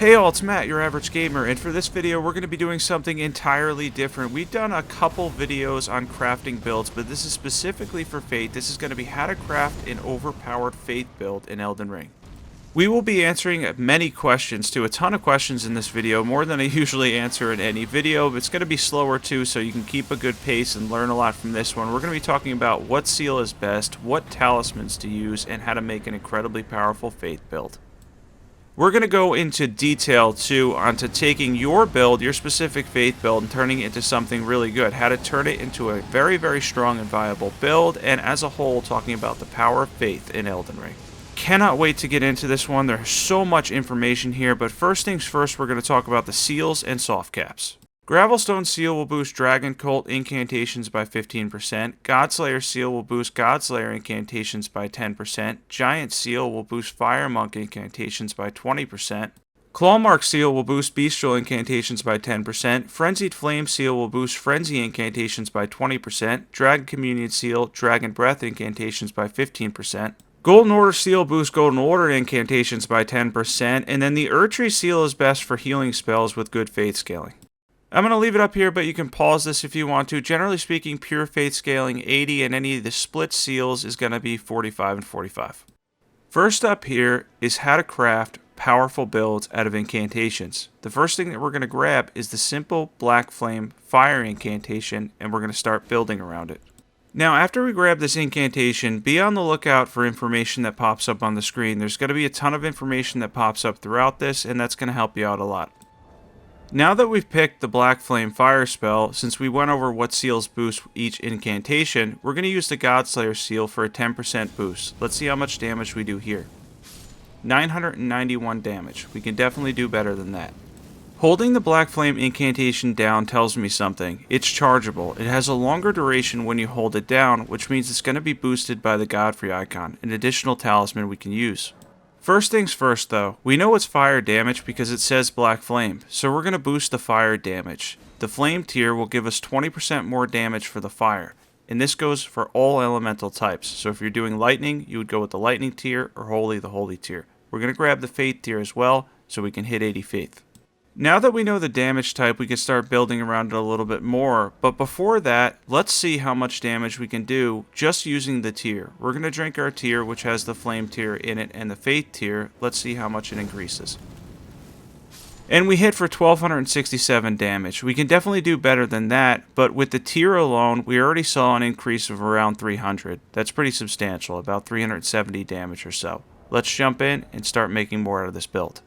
Hey all, it's Matt, your average gamer, and for this video we're going to be doing something entirely different. We've done a couple videos on crafting builds, but this is specifically for Fate. This is going to be how to craft an overpowered Fate build in Elden Ring. We will be answering many questions too, a ton of questions in this video, more than I usually answer in any video, but it's going to be slower too, so you can keep a good pace and learn a lot from this one. We're going to be talking about what seal is best, what talismans to use, and how to make an incredibly powerful Fate build. We're going to go into detail too onto taking your build, your specific Faith build, and turning it into something really good. How to turn it into a very, very strong and viable build, and as a whole, talking about the power of Faith in Elden Ring. Cannot wait to get into this one. There's so much information here, but first things first, we're going to talk about the seals and soft caps. Gravelstone Seal will boost Dragon Cult incantations by 15%, Godslayer Seal will boost Godslayer incantations by 10%, Giant Seal will boost Fire Monk incantations by 20%, Clawmark Seal will boost Bestial incantations by 10%, Frenzied Flame Seal will boost Frenzy incantations by 20%, Dragon Communion Seal, Dragon Breath incantations by 15%, Golden Order Seal boosts Golden Order incantations by 10%, and then the Erdtree Seal is best for healing spells with good Faith scaling. I'm going to leave it up here, but you can pause this if you want to. Generally speaking, pure Faith scaling 80, and any of the split seals is going to be 45 and 45. First up here is how to craft powerful builds out of incantations. The first thing that we're going to grab is the simple Black Flame Fire incantation, and we're going to start building around it. Now, after we grab this incantation, be on the lookout for information that pops up on the screen. There's going to be a ton of information that pops up throughout this, and that's going to help you out a lot. Now that we've picked the Black Flame Fire spell, since we went over what seals boost each incantation, we're going to use the Godslayer seal for a 10% boost. Let's see how much damage we do here. 991 damage. We can definitely do better than that. Holding the Black Flame incantation down tells me something. It's chargeable. It has a longer duration when you hold it down, which means it's going to be boosted by the Godfrey icon, an additional talisman we can use. First things first though, we know it's fire damage because it says Black Flame, so we're going to boost the fire damage. The flame tier will give us 20% more damage for the fire, and this goes for all elemental types, so if you're doing lightning, you would go with the lightning tier or holy, the holy tier. We're going to grab the faith tier as well, so we can hit 80 faith. Now that we know the damage type, we can start building around it a little bit more, but before that, let's see how much damage we can do just using the tier. We're going to drink our tier, which has the flame tier in it, and the faith tier. Let's see how much it increases. And we hit for 1267 damage. We can definitely do better than that, but with the tier alone, we already saw an increase of around 300. That's pretty substantial, about 370 damage or so. Let's jump in and start making more out of this build.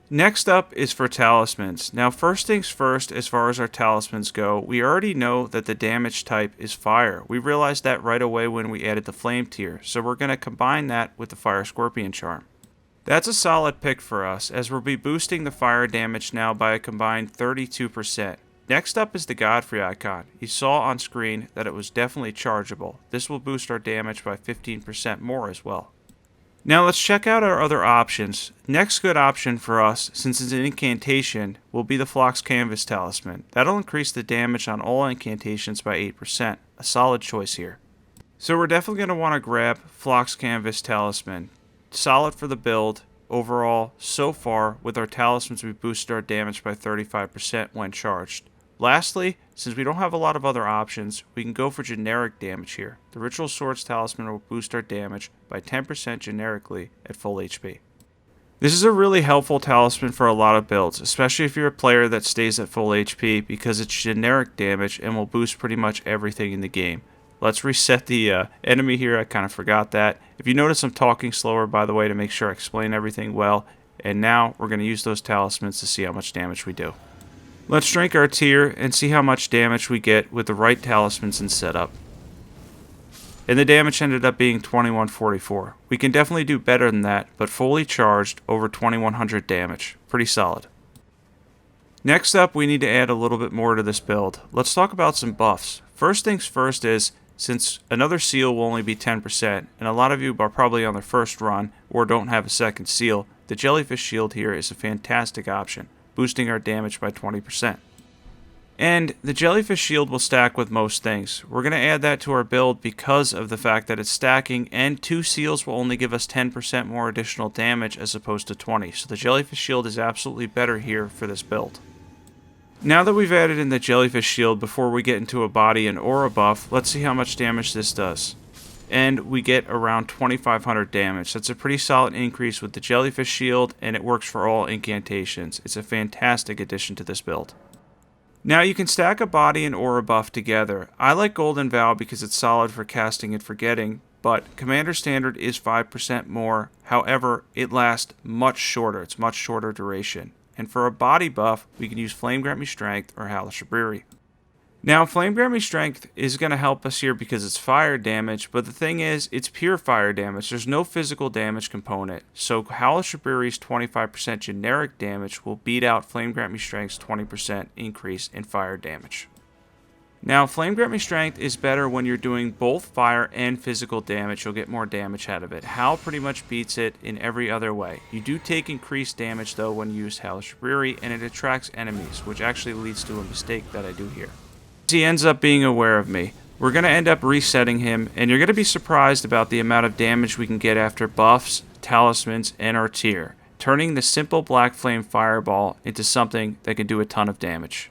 Next up is for talismans. Now first things first, as far as our talismans go, we already know that the damage type is fire. We realized that right away when we added the flame tier, so we're going to combine that with the fire scorpion charm. That's a solid pick for us, as we'll be boosting the fire damage now by a combined 32%. Next up is the Godfrey icon. You saw on screen that it was definitely chargeable. This will boost our damage by 15% more as well. Now let's check out our other options. Next good option for us, since it's an incantation, will be the Phlox Canvas Talisman. That'll increase the damage on all incantations by 8%. A solid choice here. So we're definitely going to want to grab Phlox Canvas Talisman. Solid for the build. Overall, so far, with our talismans we've boosted our damage by 35% when charged. Lastly, since we don't have a lot of other options, we can go for generic damage here. The Ritual Swords Talisman will boost our damage by 10% generically at full HP. This is a really helpful talisman for a lot of builds, especially if you're a player that stays at full HP, because it's generic damage and will boost pretty much everything in the game. Let's reset the enemy here, I kind of forgot that. If you notice I'm talking slower, by the way, to make sure I explain everything well, and now we're going to use those talismans to see how much damage we do. Let's drink our tier and see how much damage we get with the right talismans and setup. And the damage ended up being 2144. We can definitely do better than that, but fully charged over 2100 damage. Pretty solid. Next up, we need to add a little bit more to this build. Let's talk about some buffs. First things first is, since another seal will only be 10%, and a lot of you are probably on their first run or don't have a second seal, the Jellyfish Shield here is a fantastic option, boosting our damage by 20%. And the Jellyfish Shield will stack with most things. We're going to add that to our build because of the fact that it's stacking, and 2 seals will only give us 10% more additional damage as opposed to 20. So the Jellyfish Shield is absolutely better here for this build. Now that we've added in the Jellyfish Shield, before we get into a body and aura buff, let's see how much damage this does. And we get around 2500 damage. That's a pretty solid increase with the Jellyfish Shield, and it works for all incantations. It's a fantastic addition to this build. Now you can stack a body and aura buff together. I like Golden Vow because it's solid for casting and forgetting, but Commander Standard is 5% more. However, it lasts much shorter. It's much shorter duration. And for a body buff, we can use Flame Grant Me Strength or Hellish Rebury. Now, Flame Grant Me Strength is going to help us here because it's fire damage, but the thing is, it's pure fire damage. There's no physical damage component. So Hellish Rebury's 25% generic damage will beat out Flame Grant Me Strength's 20% increase in fire damage. Now, Flame Grant Me Strength is better when you're doing both fire and physical damage. You'll get more damage out of it. Howl pretty much beats it in every other way. You do take increased damage, though, when you use Hellish Rebury, and it attracts enemies, which actually leads to a mistake that I do here. He ends up being aware of me. We're going to end up resetting him, and you're going to be surprised about the amount of damage we can get after buffs, talismans, and our tier, turning the simple Black Flame Fireball into something that can do a ton of damage.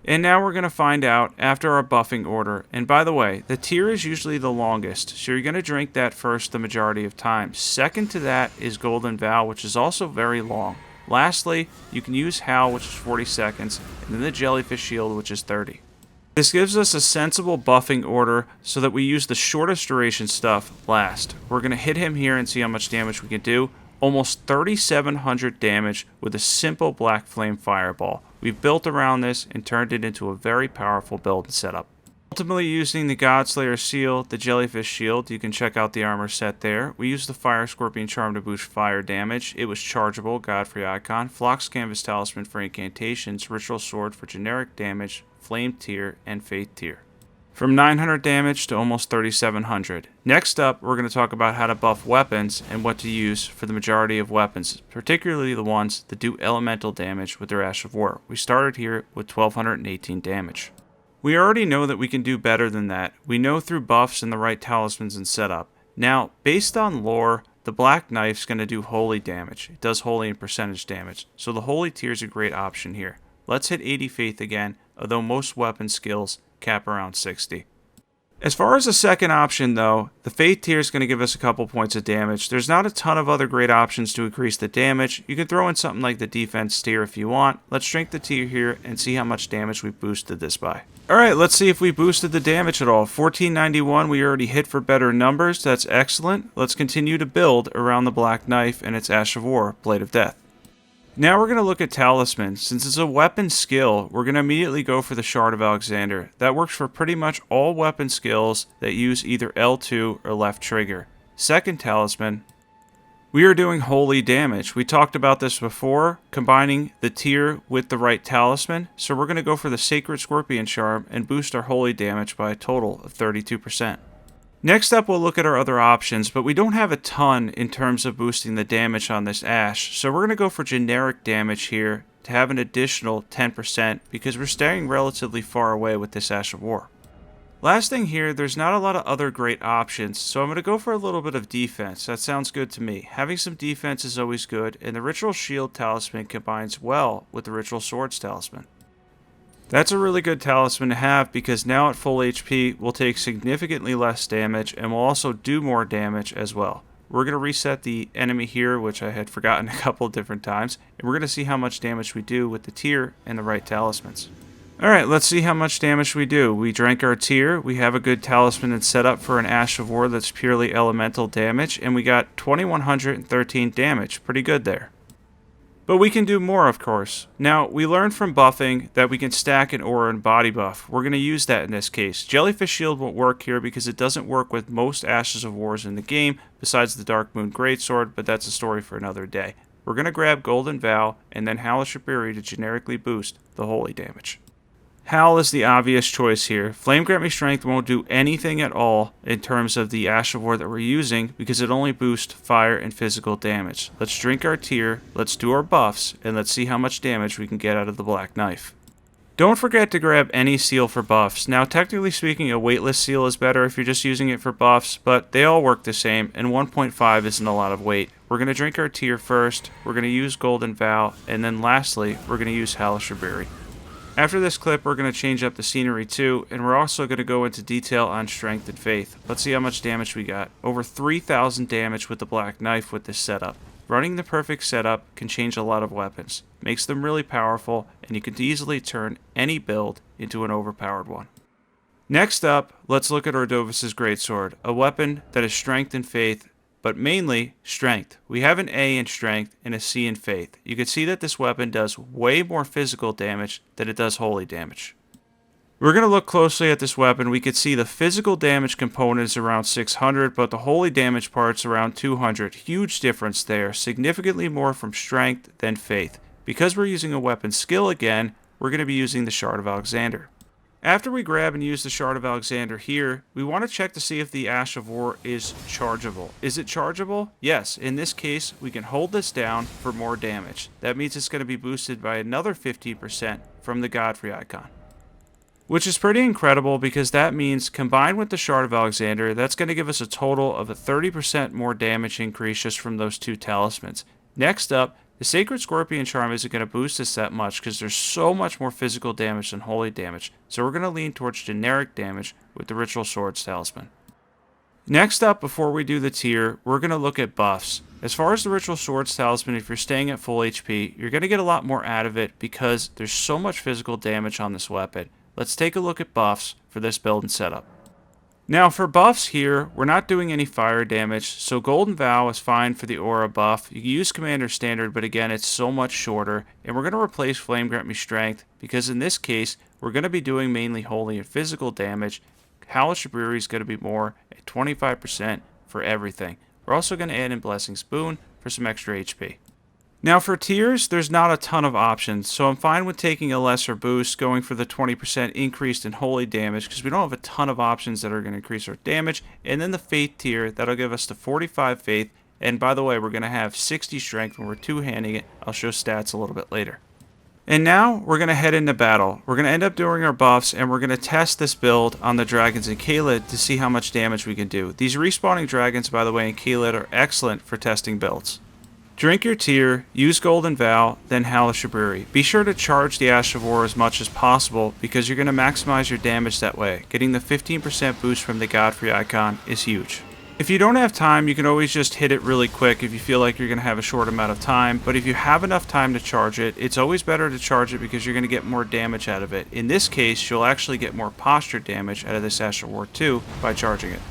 And now we're going to find out after our buffing order. And by the way, the tier is usually the longest, so you're going to drink that first the majority of times. Second to that is Golden Vow, which is also very long. Lastly, you can use Howl, which is 40 seconds, and then the Jellyfish Shield, which is 30. This gives us a sensible buffing order so that we use the shortest duration stuff last. We're going to hit him here and see how much damage we can do. Almost 3,700 damage with a simple Black Flame Fireball. We've built around this and turned it into a very powerful build and setup. Ultimately using the Godslayer Seal, the Jellyfish Shield, you can check out the armor set there. We used the Fire Scorpion Charm to boost fire damage. It was chargeable, Godfrey Icon, Phlox Canvas Talisman for incantations, Ritual Sword for generic damage, Flame Tier, and Faith Tier. From 900 damage to almost 3,700. Next up, we're going to talk about how to buff weapons and what to use for the majority of weapons, particularly the ones that do elemental damage with their Ash of War. We started here with 1,218 damage. We already know that we can do better than that. We know through buffs and the right talismans and setup. Now, based on lore, the Black Knife's going to do holy damage. It does holy and percentage damage, so the holy tier is a great option here. Let's hit 80 faith again, although most weapon skills cap around 60. As far as the second option though, the faith tier is going to give us a couple points of damage. There's not a ton of other great options to increase the damage. You can throw in something like the defense tier if you want. Let's drink the tier here and see how much damage we've boosted this by. Alright, let's see if we boosted the damage at all. 1491 we already hit for better numbers. That's excellent. Let's continue to build around the Black Knife and its Ash of War, Blade of Death. Now we're going to look at Talisman. Since it's a weapon skill, we're going to immediately go for the Shard of Alexander. That works for pretty much all weapon skills that use either L2 or left trigger. Second Talisman, we are doing holy damage. We talked about this before, combining the tier with the right talisman. So we're going to go for the Sacred Scorpion Charm and boost our holy damage by a total of 32%. Next up, we'll look at our other options, but we don't have a ton in terms of boosting the damage on this Ash, so we're going to go for generic damage here to have an additional 10% because we're staying relatively far away with this Ash of War. Last thing here, there's not a lot of other great options, so I'm going to go for a little bit of defense. That sounds good to me. Having some defense is always good, and the Ritual Shield Talisman combines well with the Ritual Swords Talisman. That's a really good talisman to have because now at full HP, we'll take significantly less damage and we'll also do more damage as well. We're going to reset the enemy here, which I had forgotten a couple of different times, and we're going to see how much damage we do with the tier and the right talismans. Alright, let's see how much damage we do. We drank our tier, we have a good talisman that's set up for an Ash of War that's purely elemental damage, and we got 2,113 damage. Pretty good there. But we can do more, of course. Now, we learned from buffing that we can stack an aura and body buff. We're going to use that in this case. Jellyfish Shield won't work here because it doesn't work with most Ashes of Wars in the game, besides the Dark Moon Greatsword, but that's a story for another day. We're going to grab Golden Vow and then Hellish Rebury to generically boost the holy damage. Howl is the obvious choice here. Flame Grant Me Strength won't do anything at all in terms of the Ash of War that we're using because it only boosts fire and physical damage. Let's drink our tier, let's do our buffs, and let's see how much damage we can get out of the Black Knife. Don't forget to grab any seal for buffs. Now, technically speaking, a weightless seal is better if you're just using it for buffs, but they all work the same, and 1.5 isn't a lot of weight. We're going to drink our tear first, we're going to use Golden Vow, and then lastly, we're going to use Halashaburi. After this clip, we're going to change up the scenery too, and we're also going to go into detail on Strength and Faith. Let's see how much damage we got. Over 3,000 damage with the Black Knife with this setup. Running the perfect setup can change a lot of weapons, makes them really powerful, and you can easily turn any build into an overpowered one. Next up, let's look at Ordovis' Greatsword, a weapon that is Strength and Faith, but mainly Strength. We have an A in Strength and a C in Faith. You can see that this weapon does way more physical damage than it does holy damage. We're going to look closely at this weapon. We could see the physical damage component is around 600, but the holy damage part's around 200. Huge difference there, significantly more from Strength than Faith. Because we're using a weapon skill again, we're going to be using the Shard of Alexander. After we grab and use the Shard of Alexander here, we want to check to see if the Ash of War is chargeable. Is it chargeable? Yes. In this case, we can hold this down for more damage. That means it's going to be boosted by another 15% from the Godfrey icon. Which is pretty incredible because that means combined with the Shard of Alexander, that's going to give us a total of a 30% more damage increase just from those two talismans. Next up, the Sacred Scorpion Charm isn't going to boost us that much because there's so much more physical damage than holy damage, so we're going to lean towards generic damage with the Ritual Swords Talisman. Next up, before we do the tier, we're going to look at buffs. As far as the Ritual Swords Talisman, if you're staying at full HP, you're going to get a lot more out of it because there's so much physical damage on this weapon. Let's take a look at buffs for this build and setup. Now for buffs here, we're not doing any fire damage, so Golden Vow is fine for the aura buff. You can use Commander Standard, but again, it's so much shorter. And we're going to replace Flame Grant Me Strength, because in this case, we're going to be doing mainly holy and physical damage. Halashaburi is going to be more at 25% for everything. We're also going to add in Blessing Spoon for some extra HP. Now for tiers, there's not a ton of options, so I'm fine with taking a lesser boost, going for the 20% increase in holy damage, because we don't have a ton of options that are going to increase our damage, and then the Faith tier, that'll give us the 45 Faith, and by the way, we're going to have 60 Strength when we're two-handing it. I'll show stats a little bit later. And now, we're going to head into battle. We're going to end up doing our buffs, and we're going to test this build on the dragons in Caelid to see how much damage we can do. These respawning dragons, by the way, in Caelid are excellent for testing builds. Drink your tear, use Golden Vow, then Halashaburi. Be sure to charge the Ash of War as much as possible because you're going to maximize your damage that way. Getting the 15% boost from the Godfrey icon is huge. If you don't have time, you can always just hit it really quick if you feel like you're going to have a short amount of time, but if you have enough time to charge it, it's always better to charge it because you're going to get more damage out of it. In this case, you'll actually get more posture damage out of this Ash of War too by charging it.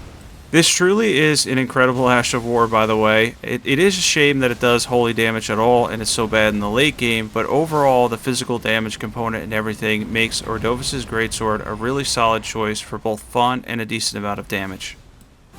This truly is an incredible Ash of War, by the way. It is a shame that it does holy damage at all and it's so bad in the late game, but overall the physical damage component and everything makes Ordovis' Greatsword a really solid choice for both fun and a decent amount of damage.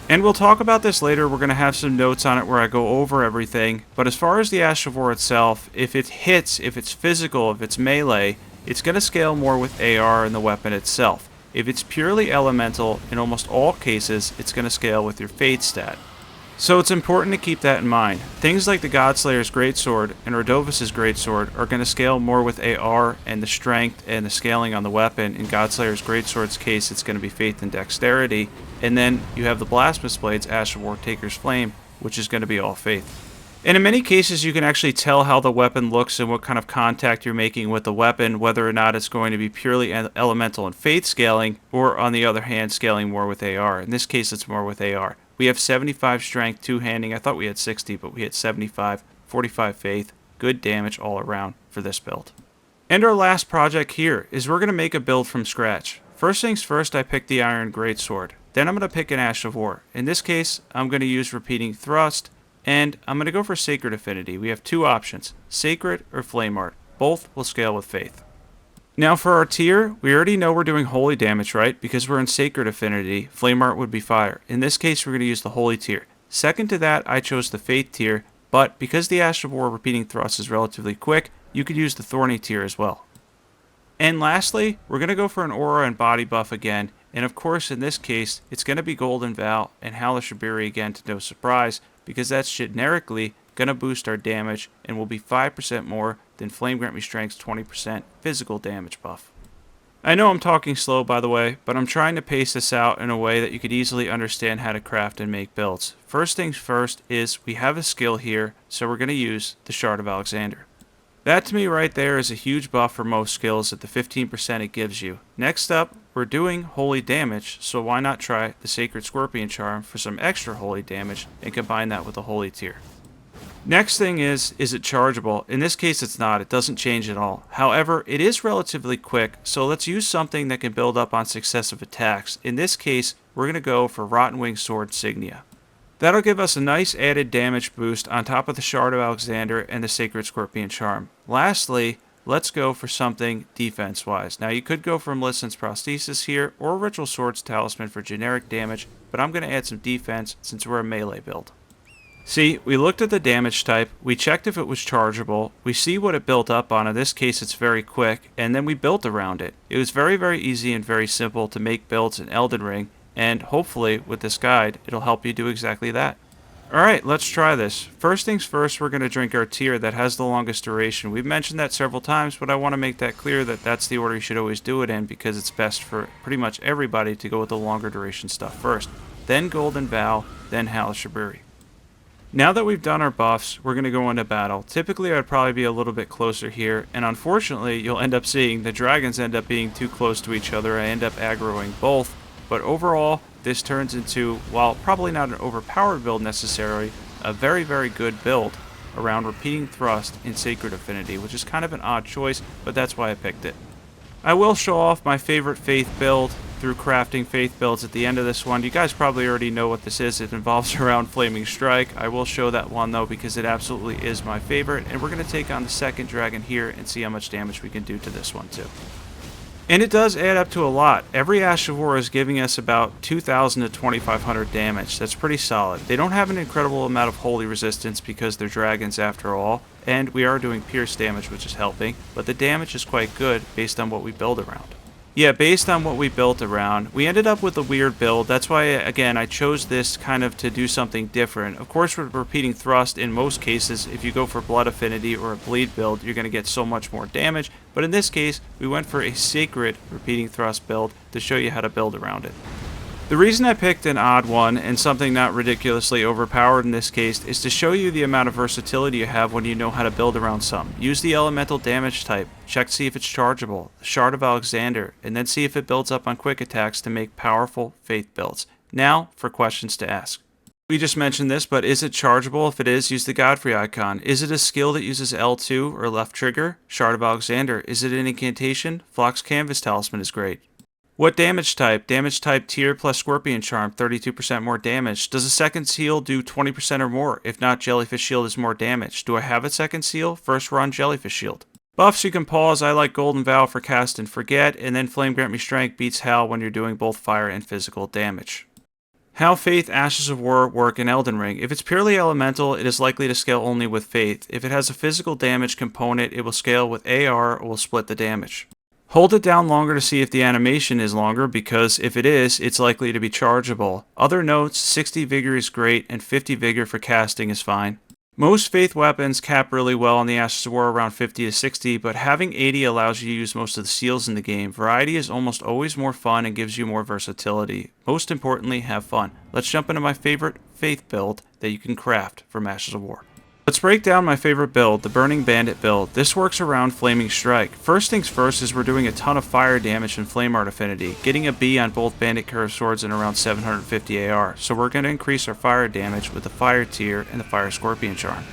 And we'll talk about this later. We're going to have some notes on it where I go over everything, but as far as the Ash of War itself, if it hits, if it's physical, if it's melee, it's going to scale more with AR and the weapon itself. If it's purely elemental, in almost all cases, it's going to scale with your Fate stat. So it's important to keep that in mind. Things like the Godslayer's Greatsword and Ordovis' Greatsword are going to scale more with AR and the strength and the scaling on the weapon. In Godslayer's Greatsword's case, it's going to be Faith and Dexterity. And then you have the Blasphemous Blade's Ash of War Taker's Flame, which is going to be all Faith. And in many cases, you can actually tell how the weapon looks and what kind of contact you're making with the weapon, whether or not it's going to be purely elemental and Faith scaling, or on the other hand, scaling more with AR. In this case, it's more with AR. We have 75 strength, two-handing. I thought we had 60, but we had 75, 45 Faith. Good damage all around for this build. And our last project here is we're going to make a build from scratch. First things first, I picked the Iron Greatsword. Then I'm going to pick an Ash of War. In this case, I'm going to use Repeating Thrust, and I'm going to go for Sacred Affinity. We have two options, Sacred or Flame Art. Both will scale with Faith. Now for our tier, we already know we're doing holy damage, right? Because we're in Sacred Affinity, Flame Art would be fire. In this case, we're going to use the holy tier. Second to that, I chose the Faith tier, but because the Ash of War Repeating Thrust is relatively quick, you could use the Thorny tier as well. And lastly, we're going to go for an aura and body buff again. And of course, in this case, it's going to be Golden Vow and Halashaburi again to no surprise, because that's generically going to boost our damage and will be 5% more than Flame Grant Me Strength's 20% physical damage buff. I know I'm talking slow, by the way, but I'm trying to pace this out in a way that you could easily understand how to craft and make builds. First things first is we have a skill here, so we're going to use the Shard of Alexander. That to me right there is a huge buff for most skills at the 15% it gives you. Next up, we're doing holy damage, so why not try the Sacred Scorpion Charm for some extra holy damage and combine that with a holy tier. Next thing is it chargeable? In this case it's not, it doesn't change at all. However, it is relatively quick, so let's use something that can build up on successive attacks. In this case, we're going to go for Rotten Wing Sword Signia. That'll give us a nice added damage boost on top of the Shard of Alexander and the Sacred Scorpion Charm. Lastly, let's go for something defense-wise. Now you could go for Millicent's Prosthesis here, or Ritual Sword's Talisman for generic damage, but I'm going to add some defense since we're a melee build. See, we looked at the damage type, we checked if it was chargeable, we see what it built up on, in this case it's very quick, and then we built around it. It was very easy and very simple to make builds in Elden Ring, and hopefully with this guide it'll help you do exactly that. Alright, let's try this. First things first, we're going to drink our tier that has the longest duration. We've mentioned that several times, but I want to make that clear that that's the order you should always do it in because it's best for pretty much everybody to go with the longer duration stuff first. Then Golden Vow, then Halashaburi. Now that we've done our buffs, we're going to go into battle. Typically, I'd probably be a little bit closer here, and unfortunately, you'll end up seeing the dragons end up being too close to each other. I end up aggroing both, but overall, this turns into, while probably not an overpowered build necessarily, a very good build around repeating thrust in Sacred Affinity, which is kind of an odd choice, but that's why I picked it. I will show off my favorite Faith build through crafting Faith builds at the end of this one. You guys probably already know what this is. It involves around Flaming Strike. I will show that one though because it absolutely is my favorite, and we're going to take on the second dragon here and see how much damage we can do to this one too. And it does add up to a lot. Every Ash of War is giving us about 2,000 to 2,500 damage. That's pretty solid. They don't have an incredible amount of holy resistance because they're dragons after all, and we are doing pierce damage, which is helping, but the damage is quite good based on what we build around. Yeah, based on what we built around, we ended up with a weird build. That's why, again, I chose this kind of to do something different. Of course, with repeating thrust, in most cases, if you go for blood affinity or a bleed build, you're going to get so much more damage. But in this case, we went for a sacred repeating thrust build to show you how to build around it. The reason I picked an odd one, and something not ridiculously overpowered in this case, is to show you the amount of versatility you have when you know how to build around something. Use the elemental damage type, check to see if it's chargeable, the Shard of Alexander, and then see if it builds up on quick attacks to make powerful Faith builds. Now, for questions to ask. We just mentioned this, but is it chargeable? If it is, use the Godfrey icon. Is it a skill that uses L2 or left trigger? Shard of Alexander. Is it an incantation? Flock's Canvas Talisman is great. What damage type? Damage type tier plus Scorpion Charm, 32% more damage. Does a second seal do 20% or more? If not, Jellyfish Shield is more damage. Do I have a second seal? First run Jellyfish Shield. Buffs you can pause. I like Golden Vow for cast and forget, and then Flame Grant Me Strength beats Hal when you're doing both fire and physical damage. How Faith Ashes of War work in Elden Ring. If it's purely elemental, it is likely to scale only with Faith. If it has a physical damage component, it will scale with AR or will split the damage. Hold it down longer to see if the animation is longer, because if it is, it's likely to be chargeable. Other notes, 60 Vigor is great, and 50 Vigor for casting is fine. Most Faith weapons cap really well on the Ashes of War around 50 to 60, but having 80 allows you to use most of the seals in the game. Variety is almost always more fun and gives you more versatility. Most importantly, have fun. Let's jump into my favorite Faith build that you can craft from Ashes of War. Let's break down my favorite build, the Burning Bandit build. This works around Flaming Strike. First things first is we're doing a ton of fire damage and Flame Art Affinity, getting a B on both Bandit Curved Swords and around 750 AR, so we're going to increase our fire damage with the Fire Tier and the Fire Scorpion Charm.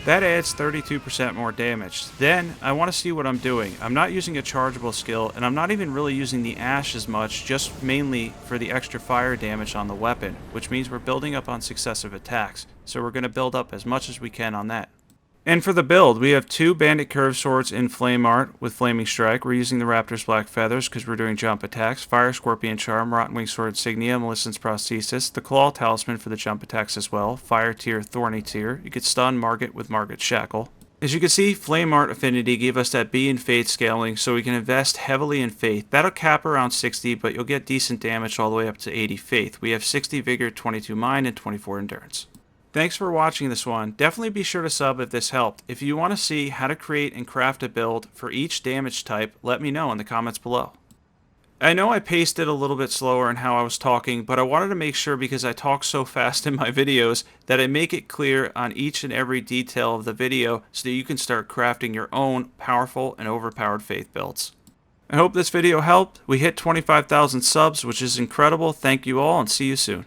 That adds 32% more damage. Then, I want to see what I'm doing. I'm not using a chargeable skill, and I'm not even really using the Ash as much, just mainly for the extra fire damage on the weapon, which means we're building up on successive attacks. So we're going to build up as much as we can on that. And for the build, we have 2 Bandit Curved Swords in Flame Art with Flaming Strike. We're using the Raptor's Black Feathers because we're doing jump attacks. Fire Scorpion Charm, Rotten Wing Sword Insignia, Millicent's Prosthesis, the Claw Talisman for the jump attacks as well. Fire Tier, Thorny Tier. You could stun Margit with Margit's Shackle. As you can see, Flame Art Affinity gave us that B in Faith scaling, so we can invest heavily in Faith. That'll cap around 60, but you'll get decent damage all the way up to 80 Faith. We have 60 Vigor, 22 Mind, and 24 Endurance. Thanks for watching this one. Definitely be sure to sub if this helped. If you want to see how to create and craft a build for each damage type, let me know in the comments below. I know I paced it a little bit slower in how I was talking, but I wanted to make sure, because I talk so fast in my videos, that I make it clear on each and every detail of the video so that you can start crafting your own powerful and overpowered faith builds. I hope this video helped. We hit 25,000 subs, which is incredible. Thank you all, and see you soon.